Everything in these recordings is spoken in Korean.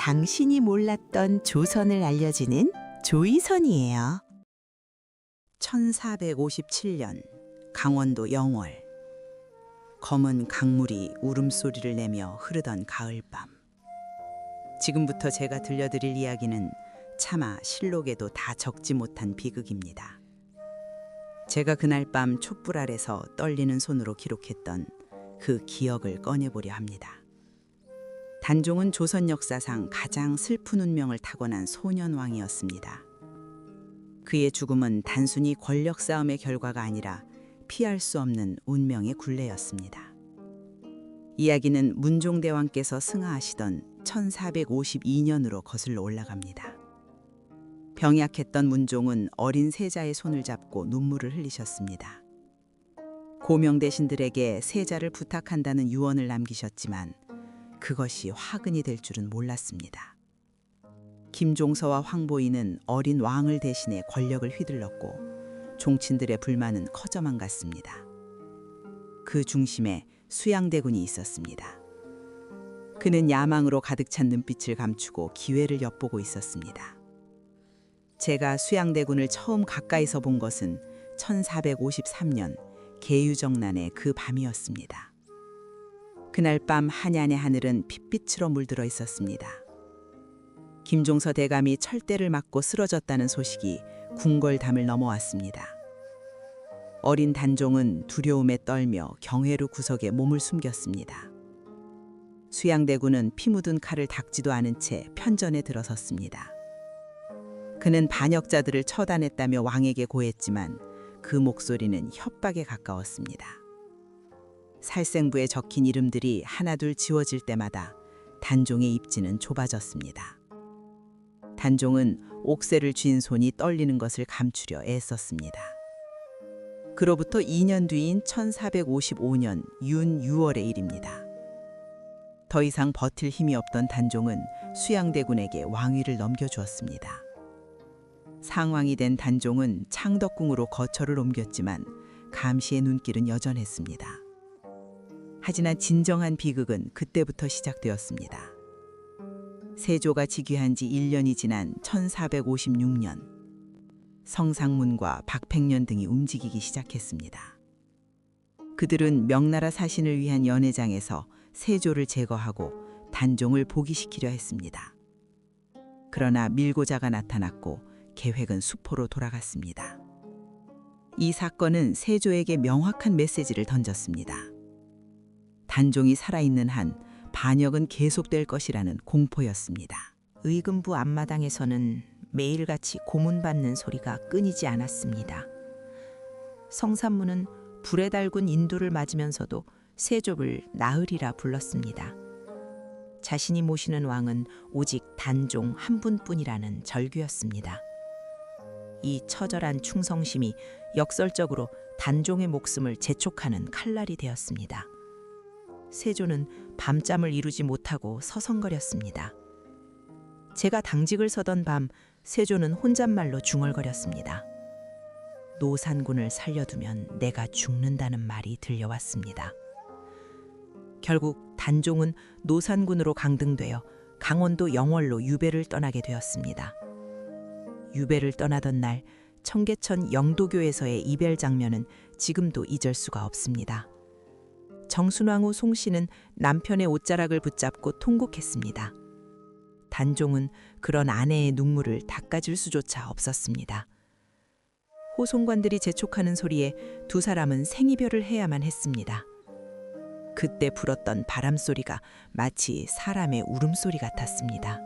당신이 몰랐던 조선을 알려주는 조이선이에요. 1457년 강원도 영월. 검은 강물이 울음소리를 내며 흐르던 가을밤. 지금부터 제가 들려드릴 이야기는 차마 실록에도 다 적지 못한 비극입니다. 제가 그날 밤 촛불 아래서 떨리는 손으로 기록했던 그 기억을 꺼내보려 합니다. 단종은 조선 역사상 가장 슬픈 운명을 타고난 소년왕이었습니다. 그의 죽음은 단순히 권력 싸움의 결과가 아니라 피할 수 없는 운명의 굴레였습니다. 이야기는 문종대왕께서 승하하시던 1452년으로 거슬러 올라갑니다. 병약했던 문종은 어린 세자의 손을 잡고 눈물을 흘리셨습니다. 고명대신들에게 세자를 부탁한다는 유언을 남기셨지만 그것이 화근이 될 줄은 몰랐습니다. 김종서와 황보이는 어린 왕을 대신해 권력을 휘둘렀고 종친들의 불만은 커져만 갔습니다. 그 중심에 수양대군이 있었습니다. 그는 야망으로 가득 찬 눈빛을 감추고 기회를 엿보고 있었습니다. 제가 수양대군을 처음 가까이서 본 것은 1453년 계유정난의 그 밤이었습니다. 그날 밤 한얀의 하늘은 핏빛으로 물들어 있었습니다. 김종서 대감이 철대를 맞고 쓰러졌다는 소식이 궁궐담을 넘어왔습니다. 어린 단종은 두려움에 떨며 경회루 구석에 몸을 숨겼습니다. 수양대군은 피 묻은 칼을 닦지도 않은 채 편전에 들어섰습니다. 그는 반역자들을 처단했다며 왕에게 고했지만 그 목소리는 협박에 가까웠습니다. 살생부에 적힌 이름들이 하나둘 지워질 때마다 단종의 입지는 좁아졌습니다. 단종은 옥새를 쥔 손이 떨리는 것을 감추려 애썼습니다. 그로부터 2년 뒤인 1455년 윤 6월의 일입니다. 더 이상 버틸 힘이 없던 단종은 수양대군에게 왕위를 넘겨주었습니다. 상왕이 된 단종은 창덕궁으로 거처를 옮겼지만 감시의 눈길은 여전했습니다. 하지만 진정한 비극은 그때부터 시작되었습니다. 세조가 즉위한 지 1년이 지난 1456년, 성상문과 박팽년 등이 움직이기 시작했습니다. 그들은 명나라 사신을 위한 연회장에서 세조를 제거하고 단종을 복위시키려 했습니다. 그러나 밀고자가 나타났고 계획은 수포로 돌아갔습니다. 이 사건은 세조에게 명확한 메시지를 던졌습니다. 단종이 살아있는 한 반역은 계속될 것이라는 공포였습니다. 의금부 앞마당에서는 매일같이 고문받는 소리가 끊이지 않았습니다. 성산문은 불에 달군 인도를 맞으면서도 세조를 나으리라 불렀습니다. 자신이 모시는 왕은 오직 단종 한 분뿐이라는 절규였습니다. 이 처절한 충성심이 역설적으로 단종의 목숨을 재촉하는 칼날이 되었습니다. 세조는 밤잠을 이루지 못하고 서성거렸습니다. 제가 당직을 서던 밤 세조는 혼잣말로 중얼거렸습니다. 노산군을 살려두면 내가 죽는다는 말이 들려왔습니다. 결국 단종은 노산군으로 강등되어 강원도 영월로 유배를 떠나게 되었습니다. 유배를 떠나던 날 청계천 영도교에서의 이별 장면은 지금도 잊을 수가 없습니다. 정순왕후 송씨는 남편의 옷자락을 붙잡고 통곡했습니다. 단종은 그런 아내의 눈물을 닦아줄 수조차 없었습니다. 호송관들이 재촉하는 소리에 두 사람은 생이별을 해야만 했습니다. 그때 불었던 바람소리가 마치 사람의 울음소리 같았습니다.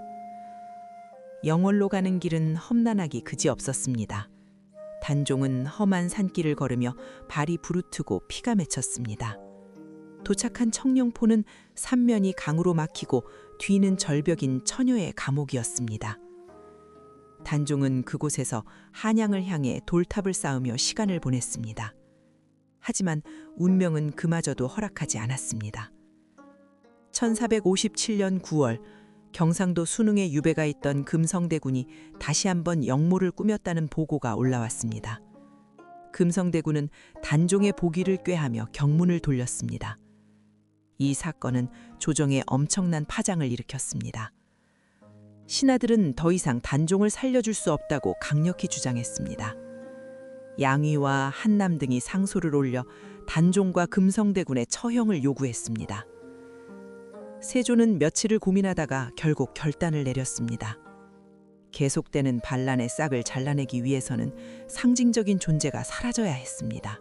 영월로 가는 길은 험난하기 그지없었습니다. 단종은 험한 산길을 걸으며 발이 부르트고 피가 맺혔습니다. 도착한 청룡포는 삼면이 강으로 막히고 뒤는 절벽인 처녀의 감옥이었습니다. 단종은 그곳에서 한양을 향해 돌탑을 쌓으며 시간을 보냈습니다. 하지만 운명은 그마저도 허락하지 않았습니다. 1457년 9월 경상도 순흥에 유배가 있던 금성대군이 다시 한번 역모를 꾸몄다는 보고가 올라왔습니다. 금성대군은 단종의 복위를 꾀하며 경문을 돌렸습니다. 이 사건은 조정에 엄청난 파장을 일으켰습니다. 신하들은 더 이상 단종을 살려줄 수 없다고 강력히 주장했습니다. 양위와 한남 등이 상소를 올려 단종과 금성대군의 처형을 요구했습니다. 세조는 며칠을 고민하다가 결국 결단을 내렸습니다. 계속되는 반란의 싹을 잘라내기 위해서는 상징적인 존재가 사라져야 했습니다.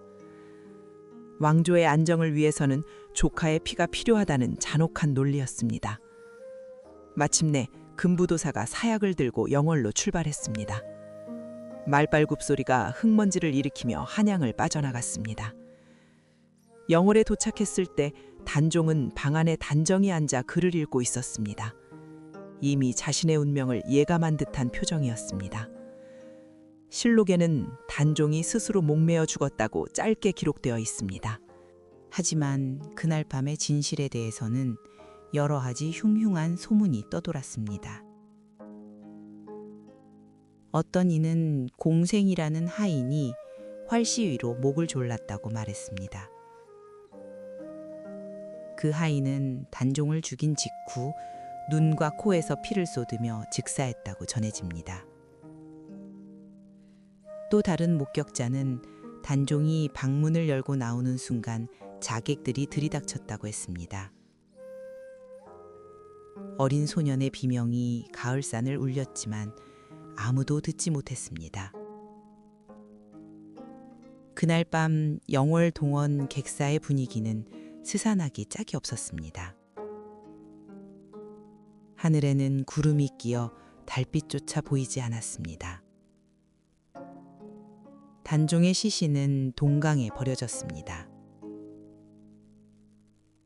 왕조의 안정을 위해서는 조카의 피가 필요하다는 잔혹한 논리였습니다. 마침내 금부도사가 사약을 들고 영월로 출발했습니다. 말발굽 소리가 흙먼지를 일으키며 한양을 빠져나갔습니다. 영월에 도착했을 때 단종은 방 안에 단정히 앉아 글을 읽고 있었습니다. 이미 자신의 운명을 예감한 듯한 표정이었습니다. 실록에는 단종이 스스로 목매어 죽었다고 짧게 기록되어 있습니다. 하지만 그날 밤의 진실에 대해서는 여러가지 흉흉한 소문이 떠돌았습니다. 어떤 이는 공생이라는 하인이 활시 위로 목을 졸랐다고 말했습니다. 그 하인은 단종을 죽인 직후 눈과 코에서 피를 쏟으며 즉사했다고 전해집니다. 또 다른 목격자는 단종이 방문을 열고 나오는 순간 자객들이 들이닥쳤다고 했습니다. 어린 소년의 비명이 가을산을 울렸지만 아무도 듣지 못했습니다. 그날 밤 영월 동원 객사의 분위기는 스산하기 짝이 없었습니다. 하늘에는 구름이 끼어 달빛조차 보이지 않았습니다. 단종의 시신은 동강에 버려졌습니다.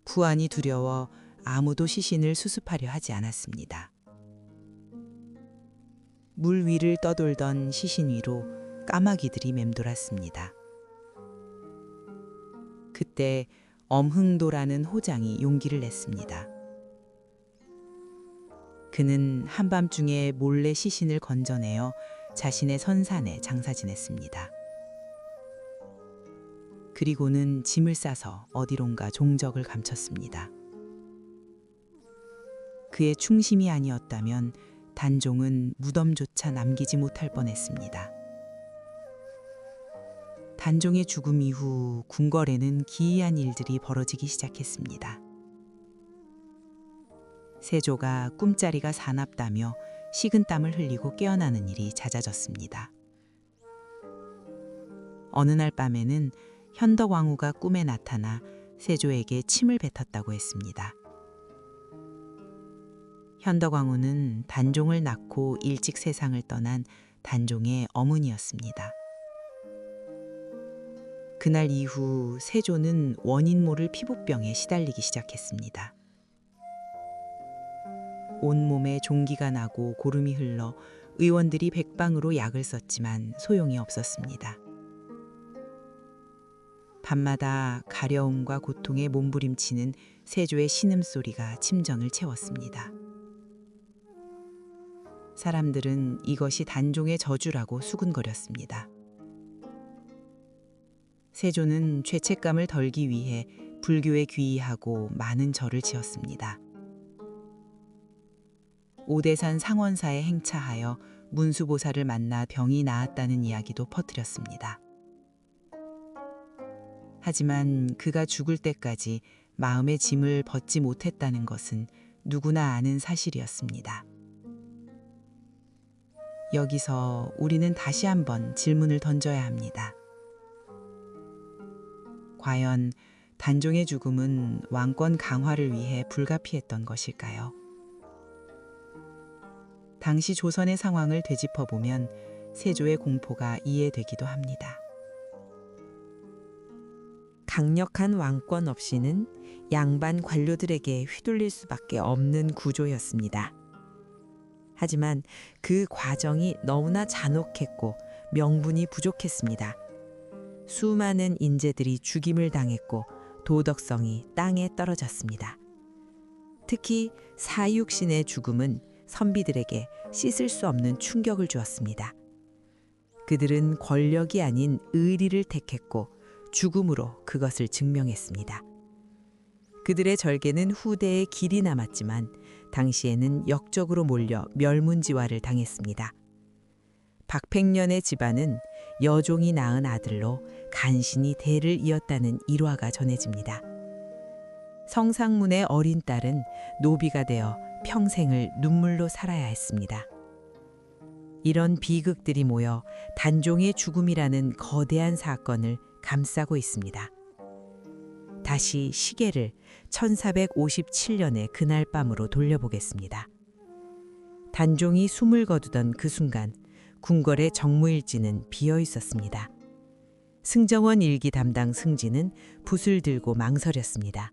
부안이 두려워 아무도 시신을 수습하려 하지 않았습니다. 물 위를 떠돌던 시신 위로 까마귀들이 맴돌았습니다. 그때 엄흥도라는 호장이 용기를 냈습니다. 그는 한밤중에 몰래 시신을 건져내어 자신의 선산에 장사 지냈습니다. 그리고는 짐을 싸서 어디론가 종적을 감췄습니다. 그의 충심이 아니었다면 단종은 무덤조차 남기지 못할 뻔했습니다. 단종의 죽음 이후 궁궐에는 기이한 일들이 벌어지기 시작했습니다. 세조가 꿈자리가 사납다며 식은땀을 흘리고 깨어나는 일이 잦아졌습니다. 어느 날 밤에는 현덕왕후가 꿈에 나타나 세조에게 침을 뱉었다고 했습니다. 현덕왕후는 단종을 낳고 일찍 세상을 떠난 단종의 어머니였습니다. 그날 이후 세조는 원인 모를 피부병에 시달리기 시작했습니다. 온몸에 종기가 나고 고름이 흘러 의원들이 백방으로 약을 썼지만 소용이 없었습니다. 밤마다 가려움과 고통에 몸부림치는 세조의 신음소리가 침정을 채웠습니다. 사람들은 이것이 단종의 저주라고 수군거렸습니다. 세조는 죄책감을 덜기 위해 불교에 귀의하고 많은 절을 지었습니다. 오대산 상원사에 행차하여 문수보살을 만나 병이 나았다는 이야기도 퍼뜨렸습니다. 하지만 그가 죽을 때까지 마음의 짐을 벗지 못했다는 것은 누구나 아는 사실이었습니다. 여기서 우리는 다시 한번 질문을 던져야 합니다. 과연 단종의 죽음은 왕권 강화를 위해 불가피했던 것일까요? 당시 조선의 상황을 되짚어보면 세조의 공포가 이해되기도 합니다. 강력한 왕권 없이는 양반 관료들에게 휘둘릴 수밖에 없는 구조였습니다. 하지만 그 과정이 너무나 잔혹했고 명분이 부족했습니다. 수많은 인재들이 죽임을 당했고 도덕성이 땅에 떨어졌습니다. 특히 사육신의 죽음은 선비들에게 씻을 수 없는 충격을 주었습니다. 그들은 권력이 아닌 의리를 택했고 죽음으로 그것을 증명했습니다. 그들의 절개는 후대에 길이 남았지만 당시에는 역적으로 몰려 멸문지화를 당했습니다. 박팽년의 집안은 여종이 낳은 아들로 간신히 대를 이었다는 일화가 전해집니다. 성상문의 어린 딸은 노비가 되어 평생을 눈물로 살아야 했습니다. 이런 비극들이 모여 단종의 죽음이라는 거대한 사건을 감싸고 있습니다. 다시 시계를 1457년의 그날 밤으로 돌려보겠습니다. 단종이 숨을 거두던 그 순간 궁궐의 정무일지는 비어 있었습니다. 승정원 일기 담당 승진은 붓을 들고 망설였습니다.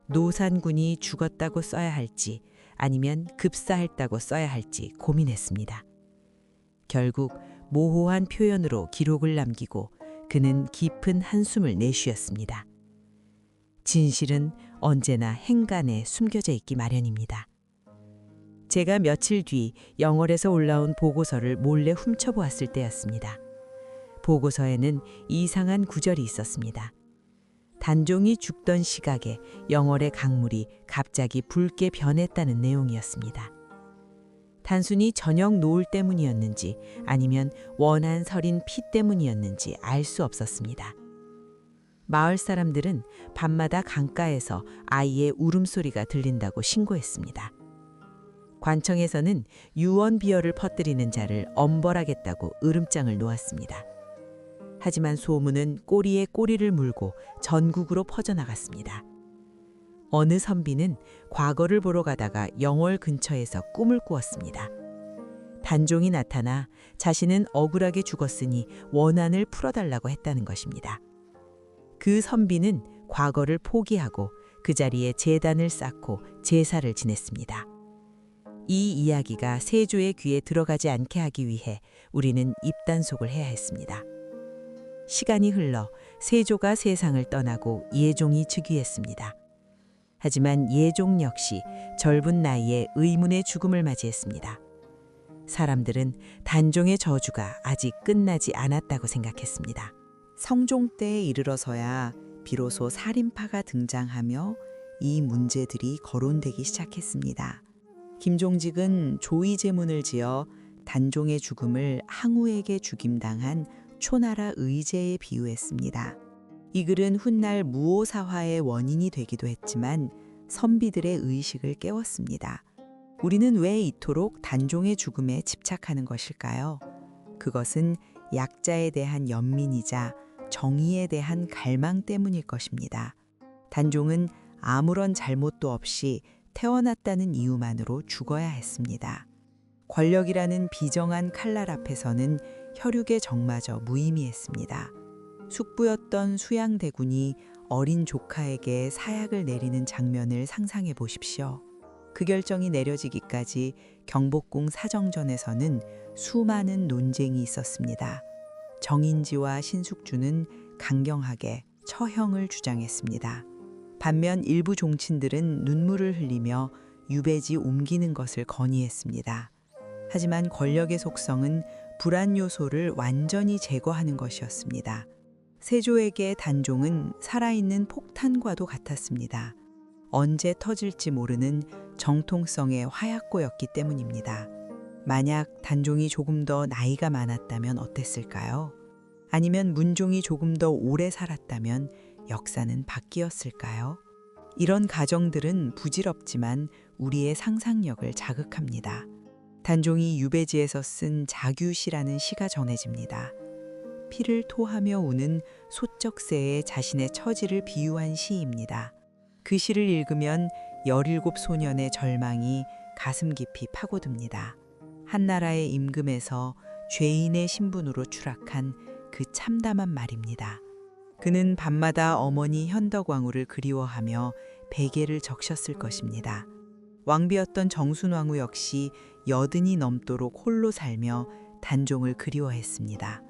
노산군이 죽었다고 써야 할지 아니면 급사했다고 써야 할지 고민했습니다. 결국 모호한 표현으로 기록을 남기고 그는 깊은 한숨을 내쉬었습니다. 진실은 언제나 행간에 숨겨져 있기 마련입니다. 제가 며칠 뒤 영월에서 올라온 보고서를 몰래 훔쳐보았을 때였습니다. 보고서에는 이상한 구절이 있었습니다. 단종이 죽던 시각에 영월의 강물이 갑자기 붉게 변했다는 내용이었습니다. 단순히 저녁 노을 때문이었는지 아니면 원한 서린 피 때문이었는지 알 수 없었습니다. 마을 사람들은 밤마다 강가에서 아이의 울음소리가 들린다고 신고했습니다. 관청에서는 유언비어를 퍼뜨리는 자를 엄벌하겠다고 으름장을 놓았습니다. 하지만 소문은 꼬리에 꼬리를 물고 전국으로 퍼져나갔습니다. 어느 선비는 과거를 보러 가다가 영월 근처에서 꿈을 꾸었습니다. 단종이 나타나 자신은 억울하게 죽었으니 원한을 풀어달라고 했다는 것입니다. 그 선비는 과거를 포기하고 그 자리에 제단을 쌓고 제사를 지냈습니다. 이 이야기가 세조의 귀에 들어가지 않게 하기 위해 우리는 입단속을 해야 했습니다. 시간이 흘러 세조가 세상을 떠나고 예종이 즉위했습니다. 하지만 예종 역시 젊은 나이에 의문의 죽음을 맞이했습니다. 사람들은 단종의 저주가 아직 끝나지 않았다고 생각했습니다. 성종 때에 이르러서야 비로소 살인파가 등장하며 이 문제들이 거론되기 시작했습니다. 김종직은 조의제문을 지어 단종의 죽음을 항우에게 죽임당한 초나라 의제에 비유했습니다. 이 글은 훗날 무오사화의 원인이 되기도 했지만 선비들의 의식을 깨웠습니다. 우리는 왜 이토록 단종의 죽음에 집착하는 것일까요? 그것은 약자에 대한 연민이자 정의에 대한 갈망 때문일 것입니다. 단종은 아무런 잘못도 없이 태어났다는 이유만으로 죽어야 했습니다. 권력이라는 비정한 칼날 앞에서는 혈육의 정마저 무의미했습니다. 숙부였던 수양대군이 어린 조카에게 사약을 내리는 장면을 상상해 보십시오. 그 결정이 내려지기까지 경복궁 사정전에서는 수많은 논쟁이 있었습니다. 정인지와 신숙주는 강경하게 처형을 주장했습니다. 반면 일부 종친들은 눈물을 흘리며 유배지 옮기는 것을 건의했습니다. 하지만 권력의 속성은 불안 요소를 완전히 제거하는 것이었습니다. 세조에게 단종은 살아있는 폭탄과도 같았습니다. 언제 터질지 모르는 정통성의 화약고였기 때문입니다. 만약 단종이 조금 더 나이가 많았다면 어땠을까요? 아니면 문종이 조금 더 오래 살았다면 역사는 바뀌었을까요? 이런 가정들은 부질없지만 우리의 상상력을 자극합니다. 단종이 유배지에서 쓴 자규시라는 시가 전해집니다. 피를 토하며 우는 소쩍새에 자신의 처지를 비유한 시입니다. 그 시를 읽으면 17 소년의 절망이 가슴 깊이 파고듭니다. 한나라의 임금에서 죄인의 신분으로 추락한 그 참담한 말입니다. 그는 밤마다 어머니 현덕왕후를 그리워하며 베개를 적셨을 것입니다. 왕비였던 정순왕후 역시 80이 넘도록 홀로 살며 단종을 그리워했습니다.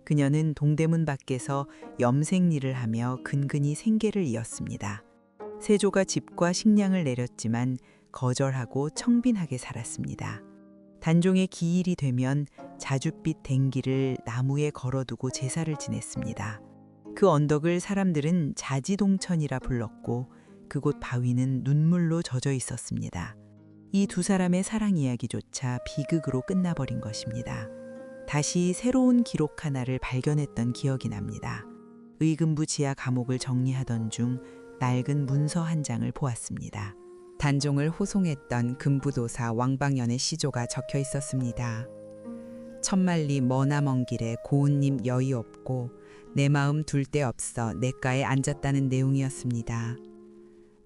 그녀는 동대문 밖에서 염색일을 하며 근근히 생계를 이었습니다. 세조가 집과 식량을 내렸지만 거절하고 청빈하게 살았습니다. 단종의 기일이 되면 자줏빛 댕기를 나무에 걸어두고 제사를 지냈습니다. 그 언덕을 사람들은 자지동천이라 불렀고 그곳 바위는 눈물로 젖어 있었습니다. 이 두 사람의 사랑 이야기조차 비극으로 끝나버린 것입니다. 다시 새로운 기록 하나를 발견했던 기억이 납니다. 의금부 지하 감옥을 정리하던 중 낡은 문서 한 장을 보았습니다. 단종을 호송했던 금부도사 왕방연의 시조가 적혀 있었습니다. 천만리 머나 먼 길에 고운님 여의 없고 내 마음 둘 데 없어 내가에 앉았다는 내용이었습니다.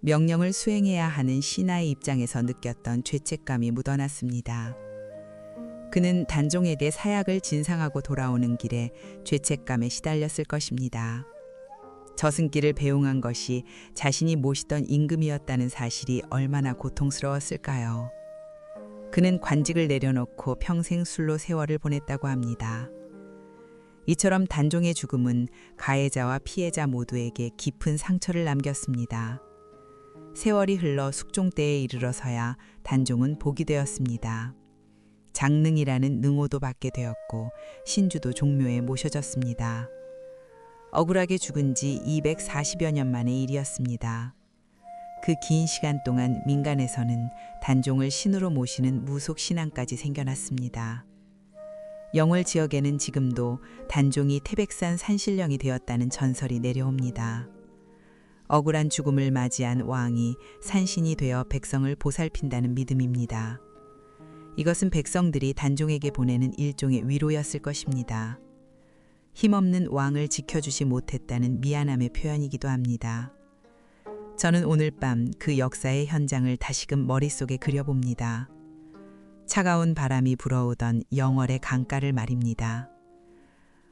명령을 수행해야 하는 신하의 입장에서 느꼈던 죄책감이 묻어났습니다. 그는 단종에 대해 사약을 진상하고 돌아오는 길에 죄책감에 시달렸을 것입니다. 저승길을 배웅한 것이 자신이 모시던 임금이었다는 사실이 얼마나 고통스러웠을까요? 그는 관직을 내려놓고 평생 술로 세월을 보냈다고 합니다. 이처럼 단종의 죽음은 가해자와 피해자 모두에게 깊은 상처를 남겼습니다. 세월이 흘러 숙종 때에 이르러서야 단종은 복이 되었습니다. 장능이라는 능호도 받게 되었고 신주도 종묘에 모셔졌습니다. 억울하게 죽은 지 240여 년 만의 일이었습니다. 그 긴 시간 동안 민간에서는 단종을 신으로 모시는 무속 신앙까지 생겨났습니다. 영월 지역에는 지금도 단종이 태백산 산신령이 되었다는 전설이 내려옵니다. 억울한 죽음을 맞이한 왕이 산신이 되어 백성을 보살핀다는 믿음입니다. 이것은 백성들이 단종에게 보내는 일종의 위로였을 것입니다. 힘없는 왕을 지켜주지 못했다는 미안함의 표현이기도 합니다. 저는 오늘 밤 그 역사의 현장을 다시금 머릿속에 그려봅니다. 차가운 바람이 불어오던 영월의 강가를 말입니다.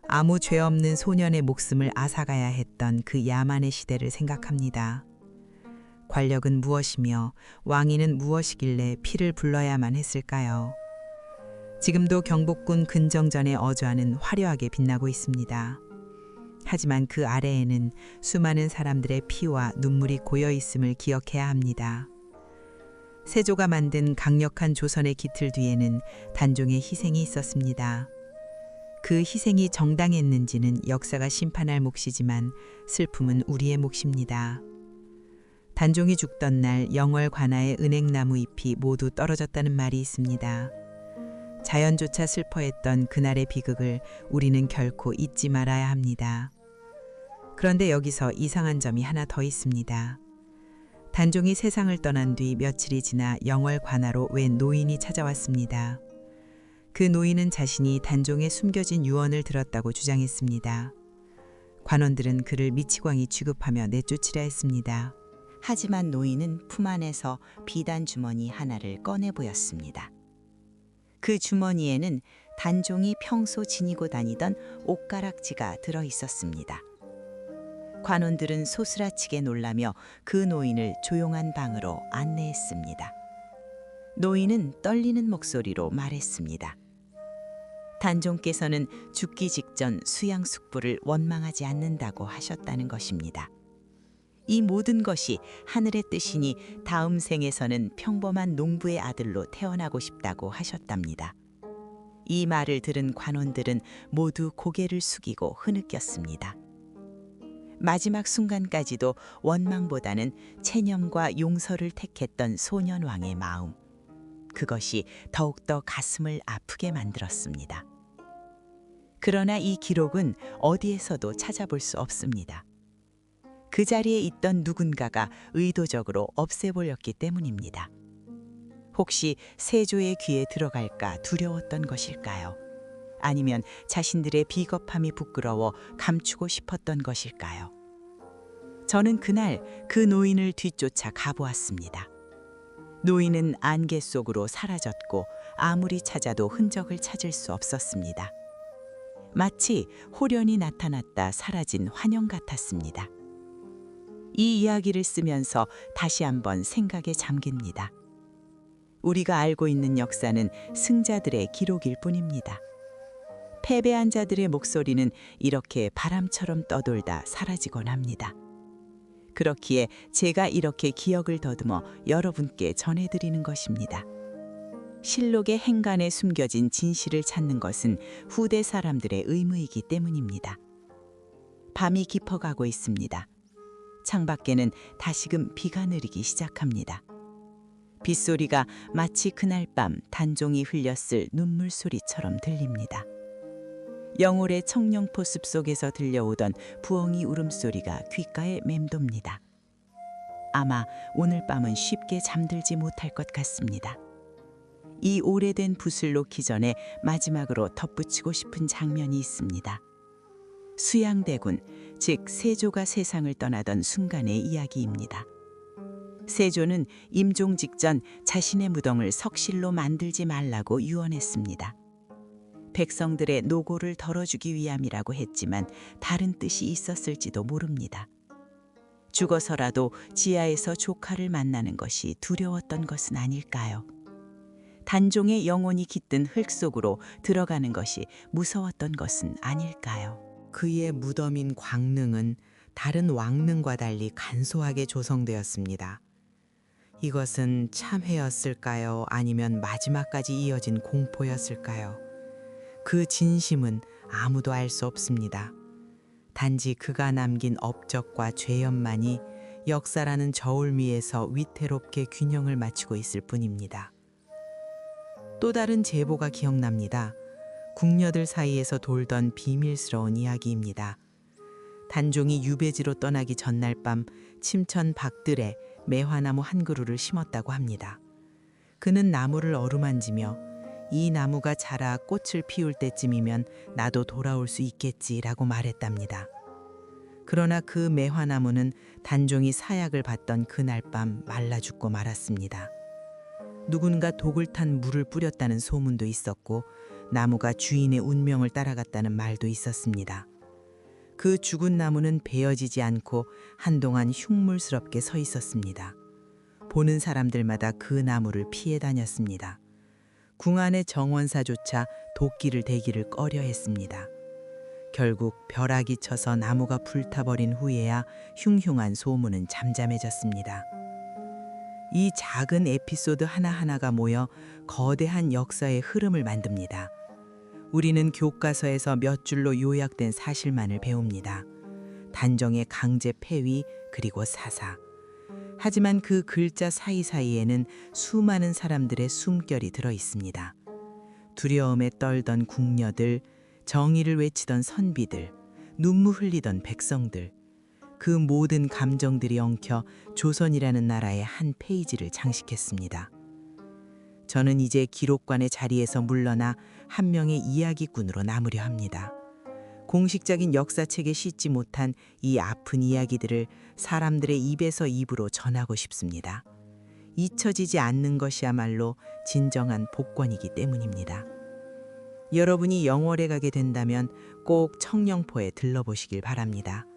아무 죄 없는 소년의 목숨을 앗아가야 했던 그 야만의 시대를 생각합니다. 관력은 무엇이며 왕위는 무엇이길래 피를 불러야만 했을까요? 지금도 경복궁 근정전의 어좌는 화려하게 빛나고 있습니다. 하지만 그 아래에는 수많은 사람들의 피와 눈물이 고여 있음을 기억해야 합니다. 세조가 만든 강력한 조선의 기틀 뒤에는 단종의 희생이 있었습니다. 그 희생이 정당했는지는 역사가 심판할 몫이지만 슬픔은 우리의 몫입니다. 단종이 죽던 날 영월 관아의 은행나무 잎이 모두 떨어졌다는 말이 있습니다. 자연조차 슬퍼했던 그날의 비극을 우리는 결코 잊지 말아야 합니다. 그런데 여기서 이상한 점이 하나 더 있습니다. 단종이 세상을 떠난 뒤 며칠이 지나 영월 관아로 웬 노인이 찾아왔습니다. 그 노인은 자신이 단종의 숨겨진 유언을 들었다고 주장했습니다. 관원들은 그를 미치광이 취급하며 내쫓으려 했습니다. 하지만 노인은 품 안에서 비단 주머니 하나를 꺼내 보였습니다. 그 주머니에는 단종이 평소 지니고 다니던 옷가락지가 들어 있었습니다. 관원들은 소스라치게 놀라며 그 노인을 조용한 방으로 안내했습니다. 노인은 떨리는 목소리로 말했습니다. 단종께서는 죽기 직전 수양숙부를 원망하지 않는다고 하셨다는 것입니다. 이 모든 것이 하늘의 뜻이니 다음 생에서는 평범한 농부의 아들로 태어나고 싶다고 하셨답니다. 이 말을 들은 관원들은 모두 고개를 숙이고 흐느꼈습니다. 마지막 순간까지도 원망보다는 체념과 용서를 택했던 소년왕의 마음. 그것이 더욱더 가슴을 아프게 만들었습니다. 그러나 이 기록은 어디에서도 찾아볼 수 없습니다. 그 자리에 있던 누군가가 의도적으로 없애버렸기 때문입니다. 혹시 세조의 귀에 들어갈까 두려웠던 것일까요? 아니면 자신들의 비겁함이 부끄러워 감추고 싶었던 것일까요? 저는 그날 그 노인을 뒤쫓아 가보았습니다. 노인은 안개 속으로 사라졌고 아무리 찾아도 흔적을 찾을 수 없었습니다. 마치 호련히 나타났다 사라진 환영 같았습니다. 이 이야기를 쓰면서 다시 한번 생각에 잠깁니다. 우리가 알고 있는 역사는 승자들의 기록일 뿐입니다. 패배한 자들의 목소리는 이렇게 바람처럼 떠돌다 사라지곤 합니다. 그렇기에 제가 이렇게 기억을 더듬어 여러분께 전해드리는 것입니다. 실록의 행간에 숨겨진 진실을 찾는 것은 후대 사람들의 의무이기 때문입니다. 밤이 깊어가고 있습니다. 창밖에는 다시금 비가 내리기 시작합니다. 빗소리가 마치 그날 밤 단종이 흘렸을 눈물 소리처럼 들립니다. 영월의 청령포 숲속에서 들려오던 부엉이 울음소리가 귓가에 맴돕니다. 아마 오늘 밤은 쉽게 잠들지 못할 것 같습니다. 이 오래된 붓을 놓기 전에 마지막으로 덧붙이고 싶은 장면이 있습니다. 수양대군, 즉 세조가 세상을 떠나던 순간의 이야기입니다. 세조는 임종 직전 자신의 무덤을 석실로 만들지 말라고 유언했습니다. 백성들의 노고를 덜어주기 위함이라고 했지만 다른 뜻이 있었을지도 모릅니다. 죽어서라도 지하에서 조카를 만나는 것이 두려웠던 것은 아닐까요? 단종의 영혼이 깃든 흙 속으로 들어가는 것이 무서웠던 것은 아닐까요? 그의 무덤인 광릉은 다른 왕릉과 달리 간소하게 조성되었습니다. 이것은 참회였을까요? 아니면 마지막까지 이어진 공포였을까요? 그 진심은 아무도 알 수 없습니다. 단지 그가 남긴 업적과 죄연만이 역사라는 저울미에서 위태롭게 균형을 맞추고 있을 뿐입니다. 또 다른 제보가 기억납니다. 궁녀들 사이에서 돌던 비밀스러운 이야기입니다. 단종이 유배지로 떠나기 전날 밤 침천 밖들에 매화나무 한 그루를 심었다고 합니다. 그는 나무를 어루만지며 이 나무가 자라 꽃을 피울 때쯤이면 나도 돌아올 수 있겠지라고 말했답니다. 그러나 그 매화나무는 단종이 사약을 받던 그날 밤 말라 죽고 말았습니다. 누군가 독을 탄 물을 뿌렸다는 소문도 있었고 나무가 주인의 운명을 따라갔다는 말도 있었습니다. 그 죽은 나무는 베어지지 않고 한동안 흉물스럽게 서 있었습니다. 보는 사람들마다 그 나무를 피해 다녔습니다. 궁안의 정원사조차 도끼를 대기를 꺼려했습니다. 결국 벼락이 쳐서 나무가 불타버린 후에야 흉흉한 소문은 잠잠해졌습니다. 이 작은 에피소드 하나하나가 모여 거대한 역사의 흐름을 만듭니다. 우리는 교과서에서 몇 줄로 요약된 사실만을 배웁니다. 단종의 강제 폐위 그리고 사사. 하지만 그 글자 사이사이에는 수많은 사람들의 숨결이 들어 있습니다. 두려움에 떨던 궁녀들, 정의를 외치던 선비들, 눈물 흘리던 백성들. 그 모든 감정들이 엉켜 조선이라는 나라의 한 페이지를 장식했습니다. 저는 이제 기록관의 자리에서 물러나 한 명의 이야기꾼으로 남으려 합니다. 공식적인 역사책에 싣지 못한 이 아픈 이야기들을 사람들의 입에서 입으로 전하고 싶습니다. 잊혀지지 않는 것이야말로 진정한 복권이기 때문입니다. 여러분이 영월에 가게 된다면 꼭 청령포에 들러보시길 바랍니다.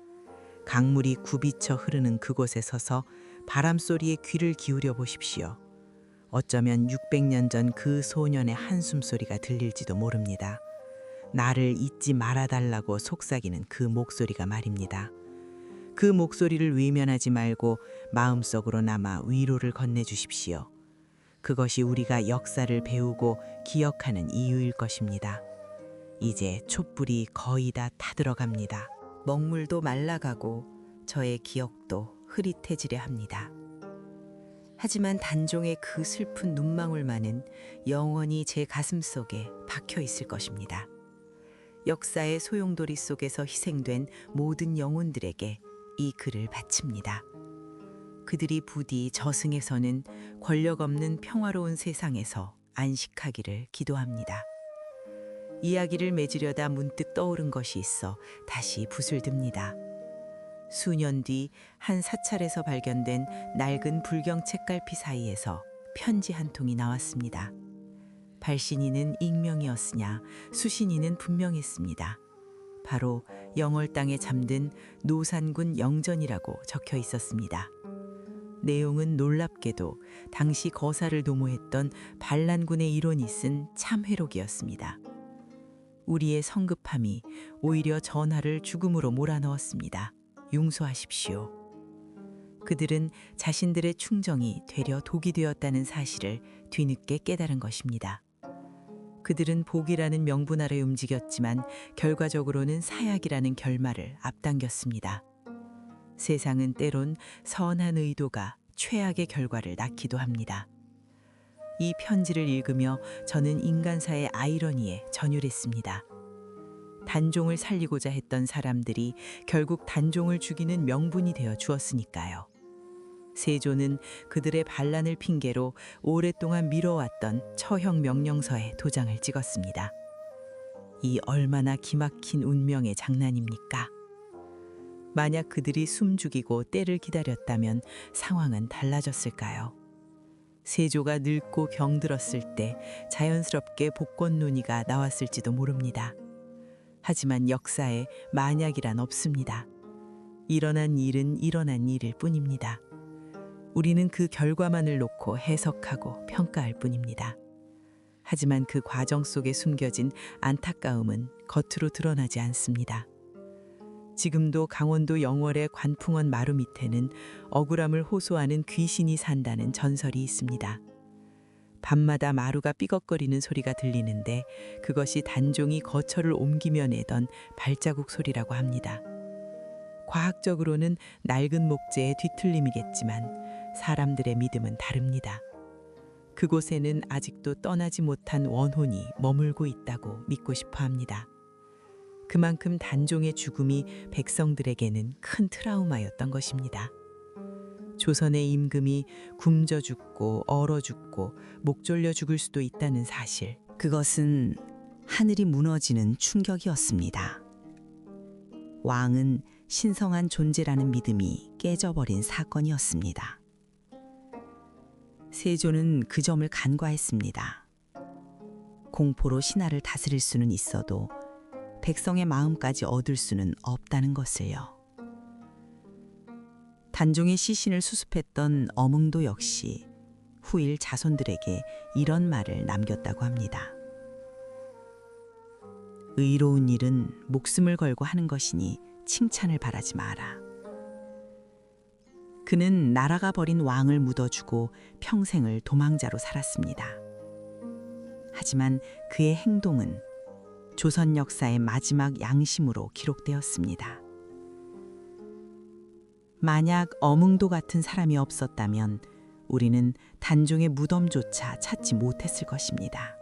강물이 굽이쳐 흐르는 그곳에 서서 바람소리에 귀를 기울여 보십시오. 어쩌면 600년 전 그 소년의 한숨소리가 들릴지도 모릅니다. 나를 잊지 말아달라고 속삭이는 그 목소리가 말입니다. 그 목소리를 외면하지 말고 마음속으로 남아 위로를 건네주십시오. 그것이 우리가 역사를 배우고 기억하는 이유일 것입니다. 이제 촛불이 거의 다 타들어갑니다. 먹물도 말라가고 저의 기억도 흐릿해지려 합니다. 하지만 단종의 그 슬픈 눈망울만은 영원히 제 가슴 속에 박혀 있을 것입니다. 역사의 소용돌이 속에서 희생된 모든 영혼들에게 이 글을 바칩니다. 그들이 부디 저승에서는 권력 없는 평화로운 세상에서 안식하기를 기도합니다. 이야기를 맺으려다 문득 떠오른 것이 있어 다시 붓을 듭니다. 수년 뒤 한 사찰에서 발견된 낡은 불경 책갈피 사이에서 편지 한 통이 나왔습니다. 발신인은 익명이었으냐 수신인은 분명했습니다. 바로 영월 땅에 잠든 노산군 영전이라고 적혀 있었습니다. 내용은 놀랍게도 당시 거사를 도모했던 반란군의 일원이 쓴 참회록이었습니다. 우리의 성급함이 오히려 전하를 죽음으로 몰아넣었습니다. 용서하십시오. 그들은 자신들의 충정이 되려 독이 되었다는 사실을 뒤늦게 깨달은 것입니다. 그들은 복이라는 명분 아래 움직였지만 결과적으로는 사약이라는 결말을 앞당겼습니다. 세상은 때론 선한 의도가 최악의 결과를 낳기도 합니다. 이 편지를 읽으며 저는 인간사의 아이러니에 전율했습니다. 단종을 살리고자 했던 사람들이 결국 단종을 죽이는 명분이 되어 주었으니까요. 세조는 그들의 반란을 핑계로 오랫동안 미뤄왔던 처형 명령서에 도장을 찍었습니다. 이 얼마나 기막힌 운명의 장난입니까? 만약 그들이 숨죽이고 때를 기다렸다면 상황은 달라졌을까요? 세조가 늙고 병들었을 때 자연스럽게 복권 논의가 나왔을지도 모릅니다. 하지만 역사에 만약이란 없습니다. 일어난 일은 일어난 일일 뿐입니다. 우리는 그 결과만을 놓고 해석하고 평가할 뿐입니다. 하지만 그 과정 속에 숨겨진 안타까움은 겉으로 드러나지 않습니다. 지금도 강원도 영월의 관풍원 마루 밑에는 억울함을 호소하는 귀신이 산다는 전설이 있습니다. 밤마다 마루가 삐걱거리는 소리가 들리는데 그것이 단종이 거처를 옮기며 내던 발자국 소리라고 합니다. 과학적으로는 낡은 목재의 뒤틀림이겠지만 사람들의 믿음은 다릅니다. 그곳에는 아직도 떠나지 못한 원혼이 머물고 있다고 믿고 싶어 합니다. 그만큼 단종의 죽음이 백성들에게는 큰 트라우마였던 것입니다. 조선의 임금이 굶져 죽고 얼어 죽고 목 졸려 죽을 수도 있다는 사실. 그것은 하늘이 무너지는 충격이었습니다. 왕은 신성한 존재라는 믿음이 깨져버린 사건이었습니다. 세조는 그 점을 간과했습니다. 공포로 신하를 다스릴 수는 있어도 백성의 마음까지 얻을 수는 없다는 것을요. 단종의 시신을 수습했던 어몽도 역시 후일 자손들에게 이런 말을 남겼다고 합니다. 의로운 일은 목숨을 걸고 하는 것이니 칭찬을 바라지 마라. 그는 나라가 버린 왕을 묻어주고 평생을 도망자로 살았습니다. 하지만 그의 행동은 조선 역사의 마지막 양심으로 기록되었습니다. 만약 어몽도 같은 사람이 없었다면 우리는 단종의 무덤조차 찾지 못했을 것입니다.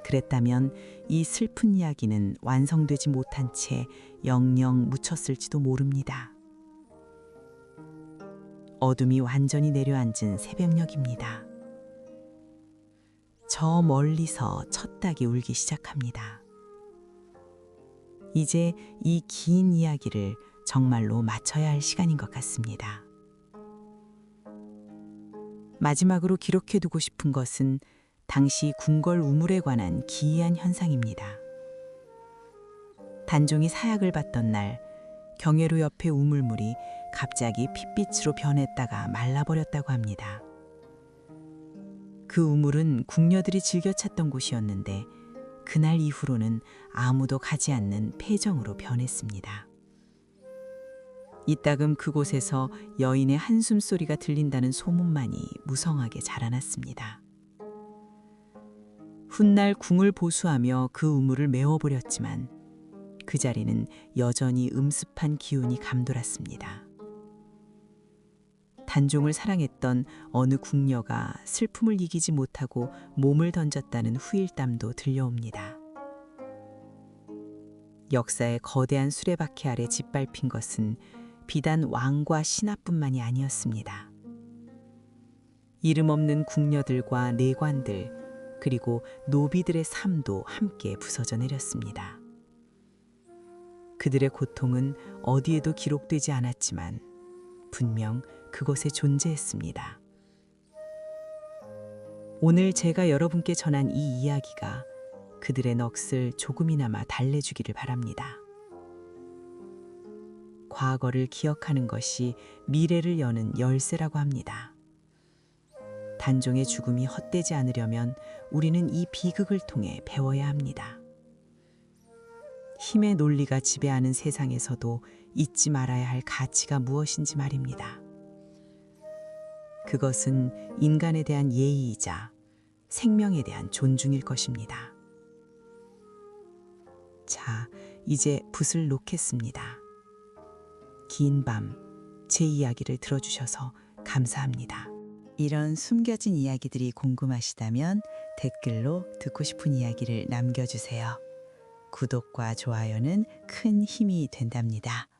그랬다면 이 슬픈 이야기는 완성되지 못한 채 영영 묻혔을지도 모릅니다. 어둠이 완전히 내려앉은 새벽녘입니다. 저 멀리서 첫 닭이 울기 시작합니다. 이제 이 긴 이야기를 정말로 마쳐야 할 시간인 것 같습니다. 마지막으로 기록해두고 싶은 것은 당시 궁궐 우물에 관한 기이한 현상입니다. 단종이 사약을 받던 날 경회로 옆의 우물물이 갑자기 핏빛으로 변했다가 말라버렸다고 합니다. 그 우물은 궁녀들이 즐겨 찾던 곳이었는데 그날 이후로는 아무도 가지 않는 폐정으로 변했습니다. 이따금 그곳에서 여인의 한숨 소리가 들린다는 소문만이 무성하게 자라났습니다. 훗날 궁을 보수하며 그 우물을 메워버렸지만 그 자리는 여전히 음습한 기운이 감돌았습니다. 단종을 사랑했던 어느 궁녀가 슬픔을 이기지 못하고 몸을 던졌다는 후일담도 들려옵니다. 역사의 거대한 수레바퀴 아래 짓밟힌 것은 비단 왕과 신하뿐만이 아니었습니다. 이름 없는 궁녀들과 내관들 그리고 노비들의 삶도 함께 부서져 내렸습니다. 그들의 고통은 어디에도 기록되지 않았지만 분명 그곳에 존재했습니다. 오늘 제가 여러분께 전한 이 이야기가 그들의 넋을 조금이나마 달래주기를 바랍니다. 과거를 기억하는 것이 미래를 여는 열쇠라고 합니다. 단종의 죽음이 헛되지 않으려면 우리는 이 비극을 통해 배워야 합니다. 힘의 논리가 지배하는 세상에서도 잊지 말아야 할 가치가 무엇인지 말입니다. 그것은 인간에 대한 예의이자 생명에 대한 존중일 것입니다. 자, 이제 붓을 놓겠습니다. 긴 밤, 제 이야기를 들어주셔서 감사합니다. 이런 숨겨진 이야기들이 궁금하시다면 댓글로 듣고 싶은 이야기를 남겨주세요. 구독과 좋아요는 큰 힘이 된답니다.